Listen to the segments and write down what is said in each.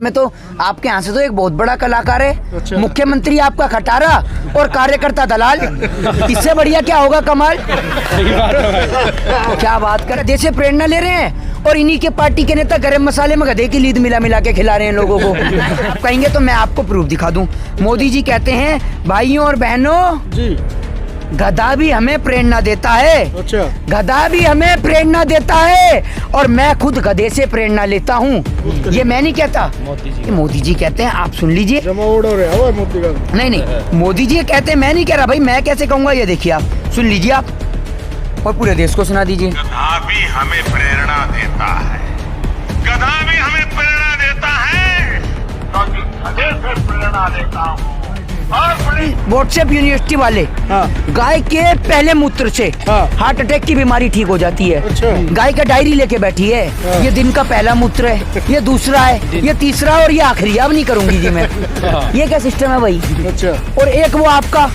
में तो आपके यहाँ से तो एक बहुत बड़ा कलाकार है। अच्छा। मुख्यमंत्री आपका खटारा और कार्यकर्ता दलाल, इससे बढ़िया क्या होगा कमाल। क्या बात कर, देश से प्रेरणा ले रहे हैं और इन्हीं के पार्टी के नेता गरम मसाले में गधे की लीद मिला मिला के खिला रहे हैं लोगों को। कहेंगे तो मैं आपको प्रूफ दिखा दूं। मोदी जी कहते हैं भाइयों और बहनों जी, गधा भी हमें प्रेरणा देता है। अच्छा। गधा भी हमें प्रेरणा देता है और मैं खुद गधे से प्रेरणा लेता हूँ। ये मैं नहीं कहता, मोदी जी कहते हैं। आप सुन लीजिए। नहीं नहीं, मोदी जी कहते हैं, मैं नहीं कह रहा भाई, मैं कैसे कहूँगा। ये देखिए, आप सुन लीजिए आप और पूरे देश को सुना दीजिए। गधा भी हमें प्रेरणा देता है, गधा भी हमें प्रेरणा देता है, क्योंकि गधे से प्रेरणा लेता हूँ। व्हाट्सएप यूनिवर्सिटी वाले, गाय के पहले मूत्र से हार्ट अटैक की बीमारी ठीक हो जाती है। अच्छा। गाय का डायरी लेके बैठी है। ये दिन का पहला मूत्र है, ये दूसरा है, ये तीसरा और ये आखिरी। अब नहीं करूंगी जी मैं। ये क्या सिस्टम है भाई। अच्छा। और एक वो आपका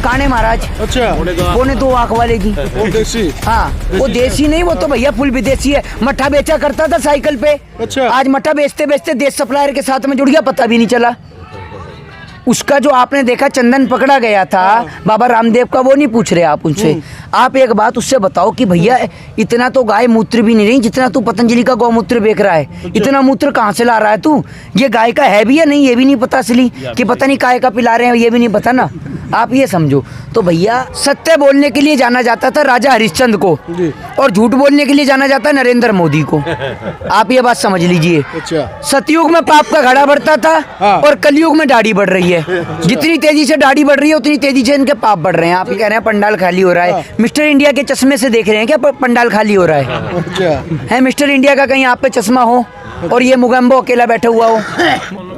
काने महाराज, अच्छा, पौने 2 आंख वाले की, वो देसी। हाँ, वो देसी नहीं, वो तो भैया फुल विदेशी है। मट्ठा बेचा करता था साइकिल पे। अच्छा। आज मट्ठा बेचते बेचते देश सप्लायर के साथ में जुड़ गया, पता भी नहीं चला। उसका जो आपने देखा चंदन पकड़ा गया था बाबा रामदेव का, वो नहीं पूछ रहे आप उनसे। आप एक बात उससे बताओ कि भैया इतना तो गाय मूत्र भी नहीं रही जितना तू पतंजलि का गौमूत्र बेच रहा है। इतना मूत्र कहाँ से ला रहा है तू? ये गाय का है भी या नहीं, ये भी नहीं पता। असली कि पता नहीं काय का पिला रहे हैं, ये भी नहीं पता ना। आप ये समझो। तो भैया सत्य बोलने के लिए जाना जाता था राजा हरिश्चंद्र को, और झूठ बोलने के लिए जाना जाता है नरेंद्र मोदी को। आप ये बात समझ लीजिए। अच्छा। सतयुग में पाप का घड़ा बढ़ता था और कलयुग में दाढ़ी बढ़ रही है। जितनी तेजी से दाढ़ी बढ़ रही है उतनी तेजी से इनके पाप बढ़ रहे हैं। आप ये कह रहे हैं पंडाल खाली हो रहा है। मिस्टर इंडिया के चश्मे से देख रहे हैं क्या पंडाल खाली हो रहा है मिस्टर इंडिया का कहीं आप पे चश्मा हो और ये मुगम्बो अकेला बैठा हुआ हो।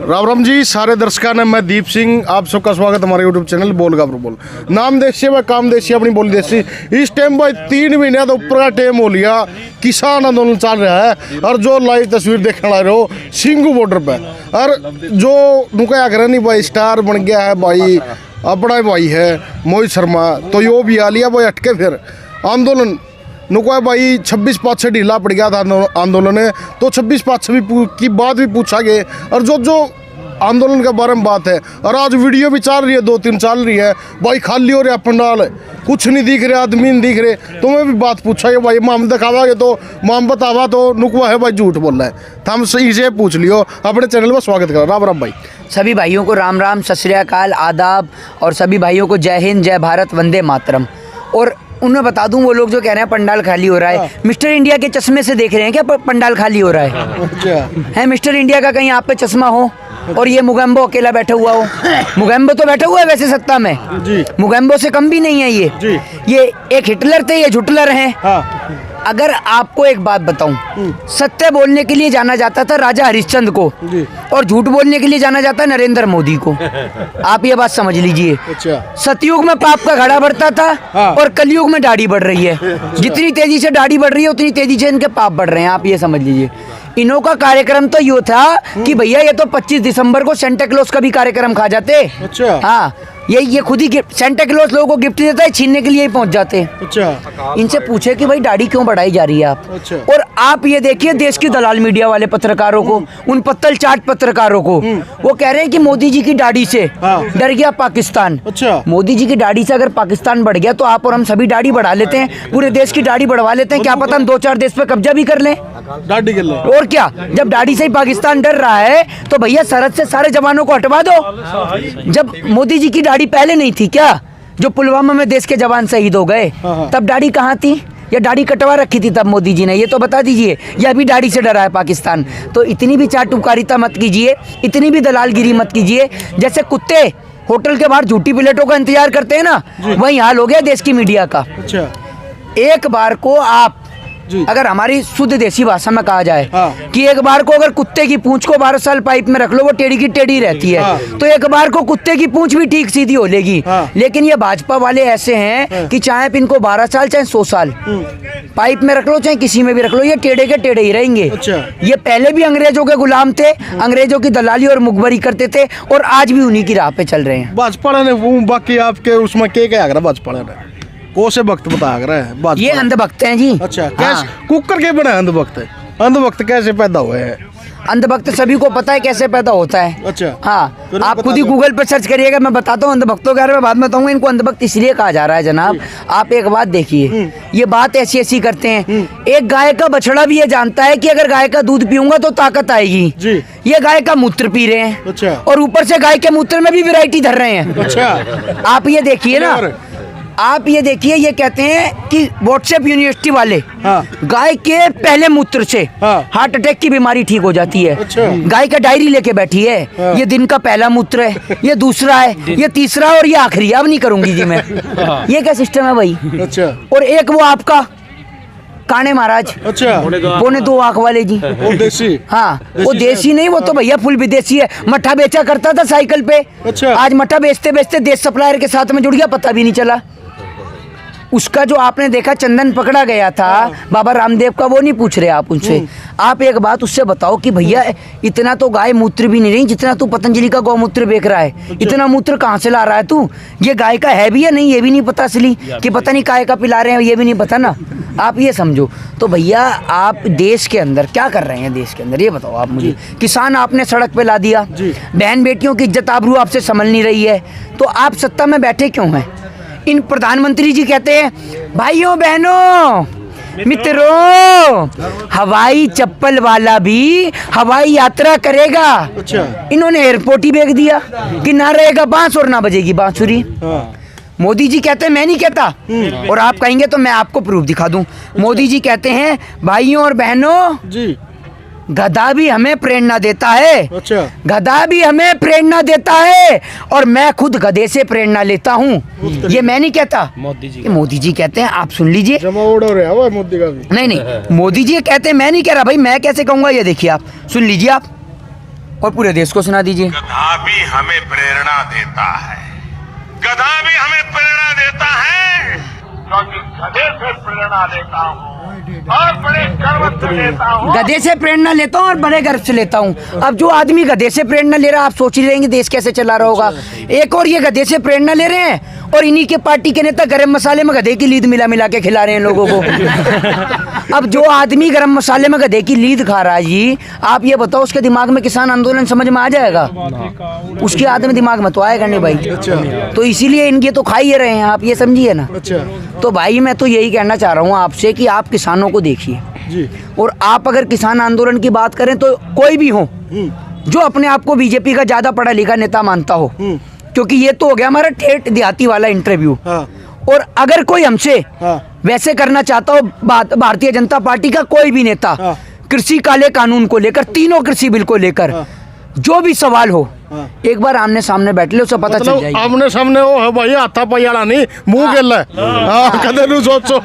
राम राम जी सारे दर्शकों ने, मैं दीप सिंह, आप सबका स्वागत हमारे यूट्यूब चैनल बोल गाभरू बोल। नाम देशी व काम देशी, अपनी बोली देसी। इस टाइम भाई 3 महीने तो ऊपर का टाइम हो लिया, किसान आंदोलन चल रहा है। और जो लाइव तस्वीर देखने आ रहे हो सिंगू बॉर्डर पे, और जो नुका कर नहीं भाई स्टार बन गया है भाई, अपना भाई है मोहित शर्मा, तो यो भी आ लिया भाई अटके। फिर आंदोलन नुका भाई 26 पाँच से ढीला पड़ गया था आंदोलन है, तो 26 पाँच की बात भी पूछा गया। और जो आंदोलन के बारे में बात है, और आज वीडियो भी चल रही है, 2-3 चल रही है भाई, खाली हो रहा पंडाल, कुछ नहीं दिख रहे, आदमी नहीं दिख रहे। तो मैं भी बात पूछा है भाई, माम दिखावागे तो माम बतावा तो नुकवा है भाई झूठ बोल रहा है। तो हम सही से पूछ लियो, अपने चैनल में स्वागत करो। राम राम भाई। सभी भाइयों को राम राम, सत श्री अकाल, आदाब, और सभी भाइयों को जय हिंद, जय भारत, वंदे मातरम। और उन्हें बता दूं, वो लोग जो कह रहे हैं पंडाल खाली हो रहा है, मिस्टर इंडिया के चश्मे से देख रहे हैं क्या पंडाल खाली हो रहा है मिस्टर इंडिया का कहीं आप पे चश्मा हो और ये मुगम्बो अकेला बैठा हुआ हो। मुगम्बो तो बैठा हुआ है वैसे सत्ता में जी, मुगम्बो से कम भी नहीं है ये एक हिटलर थे, ये झुटलर हैं। अगर आपको एक बात बताऊं, सत्य बोलने के लिए जाना जाता था राजा हरिश्चंद्र को, और झूठ बोलने के लिए जाना जाता है नरेंद्र मोदी को। आप ये बात समझ लीजिए। अच्छा। सतयुग में पाप का घड़ा बढ़ता था और कलयुग में दाढ़ी बढ़ रही है। जितनी तेजी से दाढ़ी बढ़ रही है उतनी तेजी से इनके पाप बढ़ रहे हैं। आप ये समझ लीजिए। इन्हों का कार्यक्रम तो यो था कि भैया ये तो 25 दिसंबर को सेंटा क्लॉज का भी कार्यक्रम खा जाते। अच्छा। हाँ, ये खुद ही सेंटा क्लॉज लोगों को गिफ्ट देता है, छीनने के लिए ही पहुंच जाते। अच्छा। इनसे पूछे कि भाई दाढ़ी क्यों बढ़ाई जा रही है आप। अच्छा। और आप ये देखिए देश की दलाल मीडिया वाले पत्रकारों को, उन पत्तल चाट पत्रकारों को, वो कह रहे हैं कि मोदी जी की दाढ़ी से डर गया पाकिस्तान। अच्छा। मोदी जी की दाढ़ी से अगर पाकिस्तान बढ़ गया तो आप और हम सभी दाढ़ी बढ़ा लेते हैं, पूरे देश की दाढ़ी बढ़वा लेते हैं। क्या पता हम 2-4 देश पे कब्जा भी कर लें, दाढ़ी कर लें। और क्या, जब दाढ़ी से ही पाकिस्तान डर रहा है तो भैया सरहद से सारे जवानों को हटवा दो। जब मोदी जी की दाढ़ी पहले नहीं थी क्या, जो पुलवामा में देश के जवान शहीद हो गए, तब दाढ़ी कहाँ थी? या दाढ़ी कटवा रखी थी तब मोदी जी ने? ये तो बता दीजिए। या अभी दाढ़ी से डरा है पाकिस्तान? तो इतनी भी चाटुकारिता मत कीजिए, इतनी भी दलालगिरी मत कीजिए। जैसे कुत्ते होटल के बाहर झूठी प्लेटों का इंतजार करते हैं ना, वही हाल हो गया देश की मीडिया का। अच्छा। एक बार को आप, अगर हमारी शुद्ध देसी भाषा में कहा जाए कि एक बार को अगर कुत्ते की पूंछ को 12 साल पाइप में रख लो, वो टेढ़ी की टेढ़ी रहती है, तो एक बार को कुत्ते की पूंछ भी ठीक सीधी हो लेगी। लेकिन ये भाजपा वाले ऐसे हैं कि चाहे इनको 12 साल चाहे 100 साल पाइप में रख लो, चाहे किसी में भी रख लो, ये टेढ़े के टेढ़े ही रहेंगे। अच्छा। ये पहले भी अंग्रेजों के गुलाम थे, अंग्रेजों की दलाली और मुखबरी करते थे, और आज भी उन्हीं की राह पे चल रहे हैं। भाजपा ने बाकी आपके उसमें क्या भाजपा ने कौन से भक्त बता रहा है? ये अंधभक्त हैं जी। अच्छा। कैसे कुकर के बना अंधभक्त? अंधभक्त कैसे पैदा हुए हैं? अंधभक्त सभी को पता है कैसे पैदा होता है। अच्छा। हाँ, फिर आप बता खुद ही दो। गूगल पे सर्च करिएगा, मैं बताता हूँ अंधभक्तों के बारे में बाद में बताऊंगा। इनको अंधभक्त इसलिए कहा जा रहा है जनाब, आप एक बात देखिए, ये बात ऐसी ऐसी करते हैं। एक गाय का बछड़ा भी ये जानता है कि अगर गाय का दूध पीऊंगा तो ताकत आएगी। जी। ये गाय का मूत्र पी रहे हैं। अच्छा। और ऊपर से गाय के मूत्र में भी वैरायटी धर रहे हैं। अच्छा। आप ये देखिए ना, और? आप ये देखिए, ये कहते हैं कि व्हाट्सएप यूनिवर्सिटी वाले, हाँ। गाय के पहले मूत्र से हाँ। हार्ट अटैक की बीमारी ठीक हो जाती है। अच्छा। गाय का डायरी लेके बैठी है, हाँ। ये दिन का पहला मूत्र है, ये दूसरा है, ये तीसरा और ये आखिरी। अब नहीं करूंगी जी मैं। ये क्या सिस्टम है भाई? अच्छा। और एक वो आपका काने महाराज, अच्छा। पौने 2 आंख वाले जी। वो देसी। हाँ, वो देसी नहीं, वो तो भैया फुल विदेशी है। मट्ठा बेचा करता था साइकिल पे। अच्छा। आज मट्ठा बेचते बेचते देश सप्लायर के साथ में जुड़ गया, पता भी नहीं चला। उसका जो आपने देखा चंदन पकड़ा गया था बाबा रामदेव का, वो नहीं पूछ रहे आप उनसे। आप एक बात उससे बताओ कि भैया इतना तो गाय मूत्र भी नहीं रही जितना तू पतंजलि का गौमूत्र बेच रहा है। इतना मूत्र कहाँ से ला रहा है तू? ये गाय का है भी या नहीं, ये भी नहीं पता असली, कि पता नहीं काय का पिला रहे हैं, ये भी नहीं पता ना। आप ये समझो। तो भैया आप देश के अंदर क्या कर रहे हैं? देश के अंदर ये बताओ आप मुझे। किसान आपने सड़क पे ला दिया, बहन बेटियों की इज्जत आबरू आपसे संभल नहीं रही है, तो आप सत्ता में बैठे क्यों हैं? इन प्रधानमंत्री जी कहते हैं भाइयों बहनों मित्रों, हवाई चप्पल वाला भी हवाई यात्रा करेगा। अच्छा। इन्होंने एयरपोर्ट ही बेच दिया कि ना रहेगा बांस और ना बजेगी बांसुरी। हाँ। मोदी जी कहते हैं, मैं नहीं कहता, और आप कहेंगे तो मैं आपको प्रूफ दिखा दूं। मोदी जी कहते हैं भाइयों और बहनों, जी। गधा भी हमें प्रेरणा देता है। अच्छा। गधा भी हमें प्रेरणा देता है और मैं खुद गधे से प्रेरणा लेता हूँ। ये मैं नहीं कहता, ये मोदी जी कहते हैं। आप सुन लीजिए। जमा उड़ा रहा है वो मोदी का भी। नहीं नहीं, मोदी जी कहते हैं, मैं नहीं कह रहा भाई, मैं कैसे कहूँगा? ये देखिए, आप सुन लीजिए आप, और पूरे देश को सुना दीजिए। गधा भी हमें प्रेरणा देता है, गधा भी हमें प्रेरणा देता है, क्योंकि गधे से प्रेरणा लेता हूँ और बड़े गर्व से लेता हूँ। गधे से प्रेरणा लेता हूँ और बड़े गर्व से लेता हूँ। अब जो आदमी गधे से प्रेरणा ले रहा है, आप सोच ही रहेंगे देश कैसे चला रहा होगा। एक और ये गधे से प्रेरणा ले रहे हैं और इन्हीं के पार्टी के नेता गरम मसाले में गधे की लीद मिला मिला के खिला रहे हैं लोगों को। अब जो आदमी गरम मसाले में गधे की लीद खा रहा है जी, आप ये बताओ उसके दिमाग में किसान आंदोलन समझ में आ जाएगा? उसके आदमी दिमाग में तो आएगा नहीं भाई। तो इसीलिए इनके तो खा ही रहे हैं, आप ये समझिए ना। अच्छा। तो भाई मैं तो यही कहना चाह रहा हूँ आपसे कि आप किसानों को देखिए, जी। और आप अगर किसान आंदोलन की बात करें तो कोई भी हो जो अपने आप को बीजेपी का ज्यादा पढ़ा लिखा नेता मानता हो, क्योंकि ये तो हो गया हमारा ठेठ देहाती वाला इंटरव्यू। हाँ। और अगर कोई हमसे हाँ। वैसे करना चाहता हो, भारतीय जनता पार्टी का कोई भी नेता, हाँ। कृषि काले कानून को लेकर, तीनों कृषि बिल को लेकर जो भी सवाल हो, एक बार आमने सामने बैठ ले, उसे पता चल मतलब जाएगी। आमने सामने वो है भाई, हाथा पायाला नहीं, मुंह गेला हाँ, कदे नु सोचो।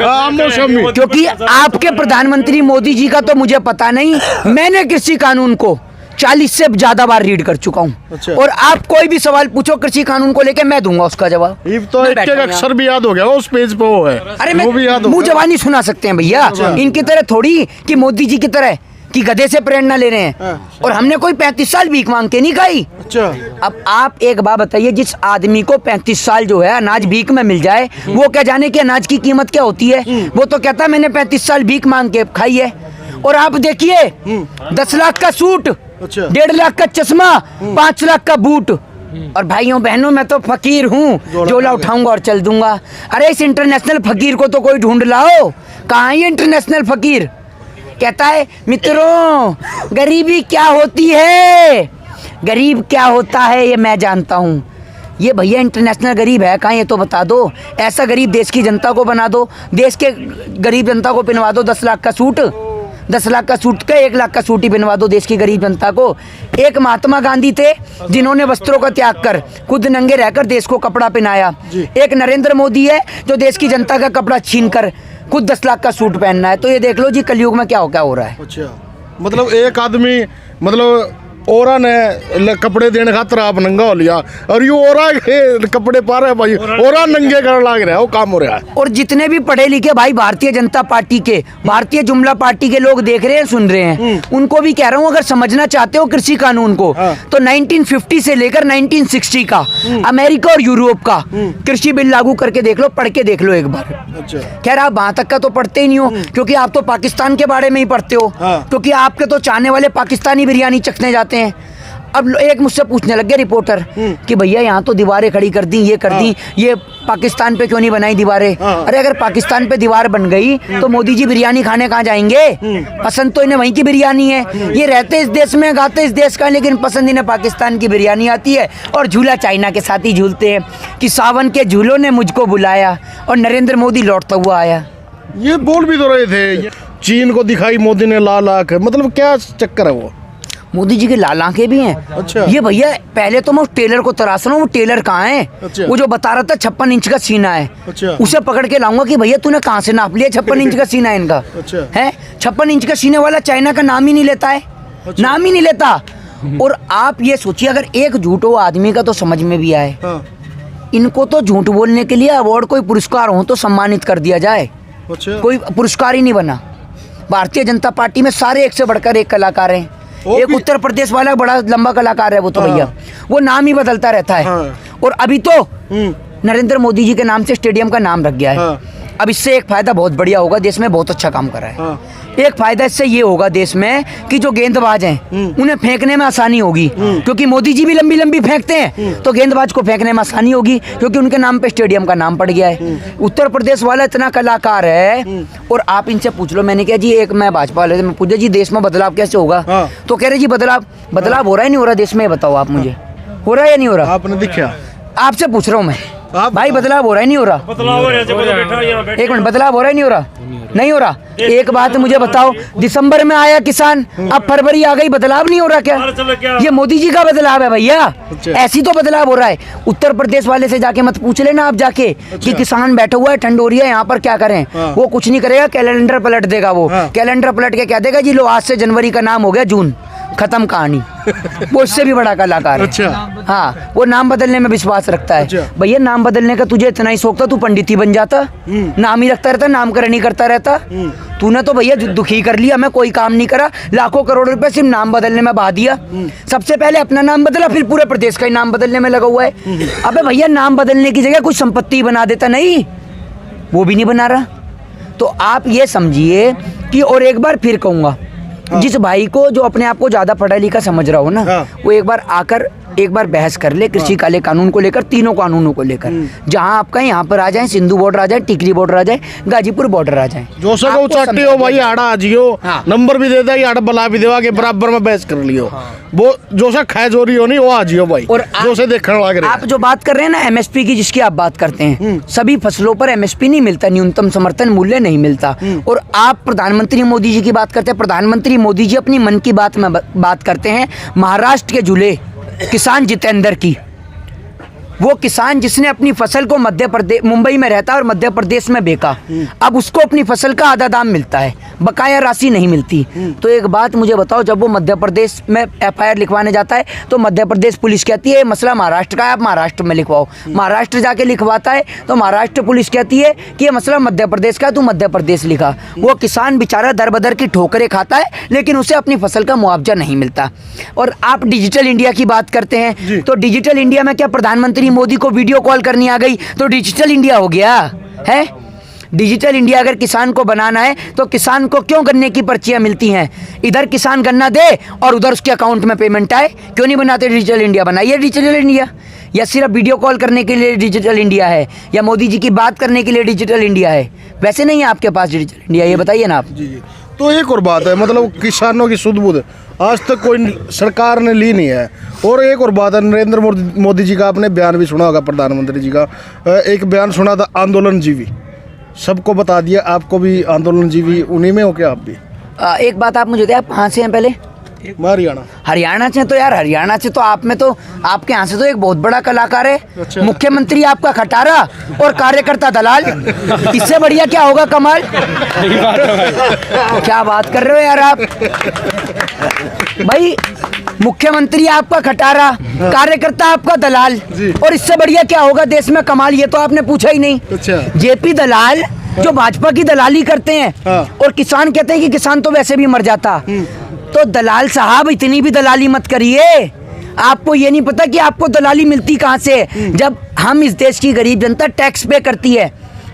आमो सामने। क्योंकि आपके प्रधानमंत्री मोदी जी का तो मुझे पता नहीं, मैंने कृषि कानून को 40 से ज्यादा बार रीड कर चुका हूँ। अच्छा। और आप कोई भी सवाल पूछो कृषि कानून को लेकर, मैं दूंगा उसका जवाब। ये तो एक एक अक्षर भी याद हो गया, उस पेज पे वो है। अरे वो भी याद हो मुंह गया। जवानी सुना सकते हैं भैया, इनकी तरह थोड़ी कि मोदी जी की तरह कि गधे से प्रेरणा ले रहे हैं। और हमने कोई 35 साल भीख मांग के नहीं खाई। अच्छा। अब आप एक बात बताइए, जिस आदमी को 35 साल जो है अनाज भीख में मिल जाए, वो क्या जाने कि अनाज की कीमत क्या होती है? वो तो कहता है मैंने 35 साल भीख मांग के खाई है। और आप देखिए 10 लाख का सूट, अच्छा। 1.5 लाख का चश्मा, 5 लाख का बूट, और भाइयों बहनों मैं तो फकीर हूँ, झोला उठाऊंगा और चल दूंगा। अरे इस इंटरनेशनल फकीर को तो कोई ढूंढ लाओ, कहाँ ये इंटरनेशनल फकीर? कहता है मित्रों गरीबी क्या होती है, गरीब क्या होता है ये मैं जानता हूँ। ये भैया इंटरनेशनल गरीब है कहाँ, ये तो बता दो। ऐसा गरीब देश की जनता को बना दो, देश के गरीब जनता को पहनवा दो 10 लाख का सूट, 10 लाख का सूट का 1 लाख का सूट ही पहनवा दो देश की गरीब जनता को। एक महात्मा गांधी थे जिन्होंने वस्त्रों का त्याग कर खुद नंगे रहकर देश को कपड़ा पहनाया। एक नरेंद्र मोदी है जो देश की जनता का कपड़ा छीन कर खुद 10 लाख का सूट पहनना है। तो ये देख लो जी कलयुग में क्या हो रहा है। अच्छा, मतलब एक आदमी मतलब ओरा ने कपड़े देने खातर आप नंगा हो लिया और ये ओरा के कपड़े पा रहे हैं भाई, ओरा नंगे कर लग रहा है, वो काम हो रहा है। और जितने भी पढ़े लिखे भाई भारतीय जनता पार्टी के, भारतीय जुमला पार्टी के लोग देख रहे हैं, सुन रहे हैं, उनको भी कह रहा हूँ, अगर समझना चाहते हो कृषि कानून को तो 1950 से लेकर 1960 का अमेरिका और यूरोप का कृषि बिल लागू करके देख लो, पढ़ के देख लो एक बार। अच्छा, खैर आप वहां तक का तो पढ़ते ही नहीं हो, क्योंकि आप तो पाकिस्तान के बारे में ही पढ़ते हो, क्योंकि आपके तो चाहने वाले पाकिस्तानी बिरयानी चखने जाते हैं। अब एक मुझसे पूछने लग गया रिपोर्टर कि भैया यहाँ तो दीवारें खड़ी कर दी, ये कर दी, ये पाकिस्तान पे क्यों नहीं बनाई दीवारें? अरे अगर पाकिस्तान पे दीवार बन गई तो मोदी जी बिरयानी खाने कहाँ जाएंगे? पसंद तो इन्हें वहीं की बिरयानी है, ये रहते इस देश में, गाते इस देश का, लेकिन पसंद इन्हें पाकिस्तान की बिरयानी आती है और झूला चाइना के साथ ही झूलते हैं कि सावन के झूलों ने मुझको बुलाया और नरेंद्र मोदी लौटता हुआ आया। ये बोल भी तो रहे थे, चीन को दिखाई मोदी ने लाल आंख, मतलब क्या चक्कर है वो? मोदी जी के लाल आंखें भी हैं। अच्छा। ये भैया पहले तो मैं उस टेलर को तराश रहा हूँ, वो टेलर कहाँ है? अच्छा। वो जो बता रहा था 56 इंच का सीना है, अच्छा। उसे पकड़ के लाऊंगा कि भैया तूने कहाँ से नाप लिया 56 इंच का सीना है इनका? अच्छा। है 56 इंच का सीने वाला चाइना का नाम ही नहीं लेता है। अच्छा। नाम ही नहीं लेता। और आप ये सोचिए अगर एक झूठ हो आदमी का तो समझ में भी आए, इनको तो झूठ बोलने के लिए अवार्ड, कोई पुरस्कार हो तो सम्मानित कर दिया जाए। अच्छा, कोई पुरस्कार ही नहीं बना। भारतीय जनता पार्टी में सारे एक से बढ़कर एक कलाकार हैं। एक उत्तर प्रदेश वाला बड़ा लंबा कलाकार है वो तो भैया, वो नाम ही बदलता रहता है। और अभी तो नरेंद्र मोदी जी के नाम से स्टेडियम का नाम रख गया है। अब इससे एक फायदा बहुत बढ़िया होगा, देश में बहुत अच्छा काम कर रहा है। एक फायदा इससे ये होगा देश में कि जो गेंदबाज हैं उन्हें फेंकने में आसानी होगी, क्योंकि मोदी जी भी लंबी लंबी फेंकते हैं तो गेंदबाज को फेंकने में आसानी होगी, क्योंकि उनके नाम पे स्टेडियम का नाम पड़ गया है। उत्तर प्रदेश वाला इतना कलाकार है। और आप इनसे पूछ लो, मैंने कहा जी एक मैं भाजपा वाले से मैं पूछा जी देश में बदलाव कैसे होगा, तो कह रहे जी बदलाव हो रहा है नहीं हो रहा देश में, बताओ आप मुझे, हो रहा है या नहीं हो रहा? आपने दिखा? आपसे पूछ रहा हूँ मैं भाई, बदलाव हो रहा है नहीं हो रहा? एक मिनट, बदलाव हो रहा है नहीं हो रहा? नहीं हो रहा। एक बात मुझे बताओ, दिसंबर में आया किसान, अब फरवरी आ गई, बदलाव नहीं हो रहा क्या? ये मोदी जी का बदलाव है भैया, ऐसी तो बदलाव हो रहा है। उत्तर प्रदेश वाले से जाके मत पूछ लेना आप जाके कि किसान बैठा हुआ है, ठंड हो रही है, यहाँ पर क्या करें। वो कुछ नहीं करेगा, कैलेंडर पलट देगा। वो कैलेंडर पलट के क्या देगा जी, लो आज से जनवरी का नाम हो गया जून, खत्म कहानी। वो इससे भी बड़ा कलाकार है। अच्छा। हाँ, वो नाम बदलने में विश्वास रखता है। अच्छा। भैया नाम बदलने का तुझे इतना ही शौक था, तू पंडित ही बन जाता, नाम ही रखता रहता, नामकरण ही करता रहता। तूने तो भैया दुखी कर लिया, मैं कोई काम नहीं करा, लाखों करोड़ रुपए सिर्फ नाम बदलने में बहा दिया। सबसे पहले अपना नाम बदला, फिर पूरे प्रदेश का ही नाम बदलने में लगा हुआ है। अबे भैया नाम बदलने की जगह कुछ संपत्ति बना देता, नहीं वो भी नहीं बना रहा। तो आप ये समझिए कि, और एक बार फिर कहूँगा, जिस भाई को जो अपने आप को ज्यादा पढ़ा लिखा समझ रहा हो ना, वो एक बार आकर एक बार बहस कर ले कृषि काले कानून को लेकर, तीनों कानूनों को लेकर। जहां आपका यहाँ पर आ जाए, सिंधु बॉर्डर आ जाए, टिकरी बॉर्डर आ जाए, गाजीपुर बॉर्डर आ जाए, जो सको उचाटी हो भाई, आड़ा आ जियो, नंबर भी दे दे, आड़ा बला भी देवा के बराबर में बहस कर लियो। वो जो सा खाए जोरी हो नहीं वो आ जियो भाई, और जो से देखने लग रहे। आप जो बात कर रहे हैं ना एमएसपी की, जिसकी आप बात करते हैं, सभी फसलों पर एमएसपी नहीं मिलता, न्यूनतम समर्थन मूल्य नहीं मिलता। और आप प्रधानमंत्री मोदी जी की बात करते हैं, प्रधानमंत्री मोदी जी अपनी मन की बात में बात करते हैं महाराष्ट्र के झूले किसान जितेंद्र की। वो किसान जिसने अपनी फसल को मध्य प्रदेश, मुंबई में रहता है और मध्य प्रदेश में बेचा, अब उसको अपनी फसल का आधा दाम मिलता है, बकाया राशि नहीं मिलती। तो एक बात मुझे बताओ, जब वो मध्य प्रदेश में एफआईआर लिखवाने जाता है तो मध्य प्रदेश पुलिस कहती है मसला महाराष्ट्र का है, आप महाराष्ट्र में लिखवाओ। महाराष्ट्र जाके लिखवाता है तो महाराष्ट्र पुलिस कहती है कि ये मसला मध्य प्रदेश का है, तू मध्य प्रदेश लिखा। वो किसान बेचारा दर बदर की ठोकरें खाता है, लेकिन उसे अपनी फसल का मुआवजा नहीं मिलता। और आप डिजिटल इंडिया की बात करते हैं, तो डिजिटल इंडिया में क्या प्रधानमंत्री मोदी को वीडियो कॉल करनी आ गई तो डिजिटल इंडिया हो गया है? डिजिटल इंडिया अगर किसान को बनाना है तो किसान को क्यों गन्ने की पर्चियां मिलती हैं? इधर किसान गन्ना दे और उधर उसके अकाउंट में पेमेंट आए, क्यों नहीं बनाते डिजिटल इंडिया? बनाइए डिजिटल इंडिया। या सिर्फ वीडियो कॉल करने के लिए डिजिटल इंडिया है, या मोदी जी की बात करने के लिए डिजिटल इंडिया है? वैसे नहीं है आपके पास डिजिटल इंडिया, ये बताइए ना आप। जी। तो एक और बात है, मतलब किसानों की सुध बुध आज तक कोई सरकार ने ली नहीं है। और एक और बात है, नरेंद्र मोदी जी का आपने बयान भी सुना होगा, प्रधानमंत्री जी का एक बयान सुना था, आंदोलन जीवी, सबको बता दिया, आपको भी आंदोलन जीवी उन्हीं में हो क्या आप भी? एक बात आप मुझे बताइए, आप कहाँ से हैं पहले? हरियाणा। हरियाणा से? तो यार हरियाणा से तो आप में तो, आपके यहाँ से तो एक बहुत बड़ा कलाकार है। अच्छा। मुख्यमंत्री आपका खटारा और कार्यकर्ता दलाल, इससे बढ़िया क्या होगा कमाल? क्या बात कर रहे हो यार आप? भाई मुख्यमंत्री आपका खटारा, कार्यकर्ता आपका दलाल, और इससे बढ़िया क्या होगा देश में कमाल, ये तो आपने पूछा ही नहीं। अच्छा। जेपी दलाल जो भाजपा की दलाली करते हैं, और किसान कहते हैं कि किसान तो वैसे भी मर जाता। तो दलाल साहब इतनी भी दलाली मत करिए। आपको ये नहीं पता कि आपको दलाली मिलती कहाँ से। जब हम इस देश की गरीब जनता टैक्स पे करती है,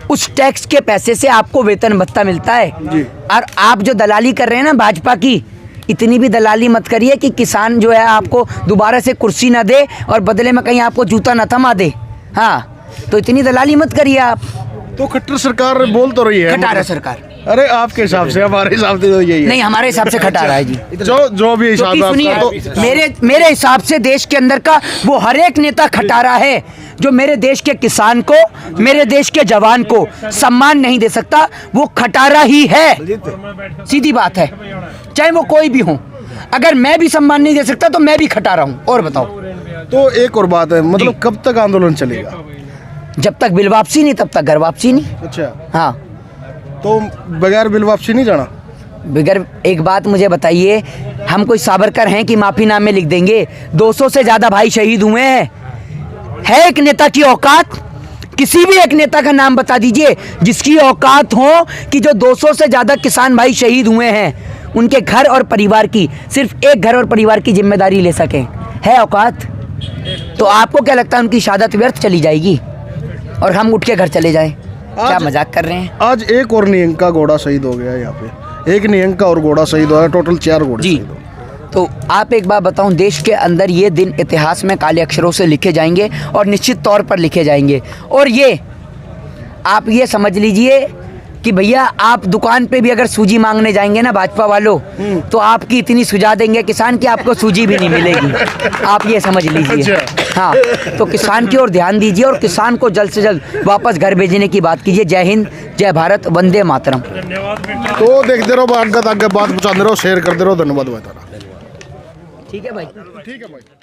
उस टैक्स के पैसे से आपको वेतन भत्ता मिलता है। और आप जो दलाली कर रहे हैं ना भाजपा की, इतनी भी दलाली मत करिए कि किसान जो है आपको दोबारा से कुर्सी ना दे और बदले में कहीं आपको जूता ना थमा दे। हाँ, तो इतनी दलाली मत करिए आप। तो खट्टर सरकार बोल तो रही है, खटारा सरकार। अरे आपके हिसाब से, हमारे हिसाब से तो यही है। नहीं, हमारे हिसाब से खटारा है जी। जो भी हिसाब क्योंकि सुनिए, तो मेरे हिसाब से देश के अंदर का वो हर एक नेता खटारा है जो मेरे देश के किसान को, मेरे देश के जवान को सम्मान नहीं दे सकता, वो खटारा ही है। सीधी बात है, चाहे वो कोई भी हो। अगर मैं भी सम्मान नहीं दे सकता तो मैं भी खटारा हूँ। और बताओ। तो एक और बात है, मतलब कब तक आंदोलन चलेगा? जब तक बिल वापसी नहीं तब तक घर वापसी नहीं। अच्छा। हाँ, तो बगैर बिल वापसी नहीं जाना? बगैर, एक बात मुझे बताइए, हम कोई सावरकर हैं कि माफीनामे लिख देंगे? 200 से ज्यादा भाई शहीद हुए हैं। है एक नेता की औकात? किसी भी एक नेता का नाम बता दीजिए जिसकी औकात हो कि जो 200 से ज्यादा किसान भाई शहीद हुए हैं, उनके घर और परिवार की, सिर्फ एक घर और परिवार की जिम्मेदारी ले सकें। है औकात? तो आपको क्या लगता है उनकी शहादत व्यर्थ चली जाएगी और हम उठ के घर चले जाएं? क्या मजाक कर रहे हैं? आज एक और नियंक का घोड़ा शहीद हो गया यहाँ पे, एक नियंक का और घोड़ा शहीद हुआ है, टोटल 4 घोड़े जी। शहीद हो गए। तो आप एक बात बताऊं, देश के अंदर ये दिन इतिहास में काले अक्षरों से लिखे जाएंगे और निश्चित तौर पर लिखे जाएंगे। और ये आप ये समझ लीजिए कि भैया आप दुकान पे भी अगर सूजी मांगने जाएंगे ना भाजपा वालों, तो आपकी इतनी सुझा देंगे किसान कि आपको सूजी भी नहीं मिलेगी। आप ये समझ लीजिए। हाँ, तो किसान की ओर ध्यान दीजिए और किसान को जल्द से जल्द वापस घर भेजने की बात कीजिए। जय हिंद, जय भारत, वंदे मातरम। तो देखते रहो, आगे बात पहुँचाते रहो, शेयर करते रहो। धन्यवाद भाई। ठीक है भाई। ठीक है भाई।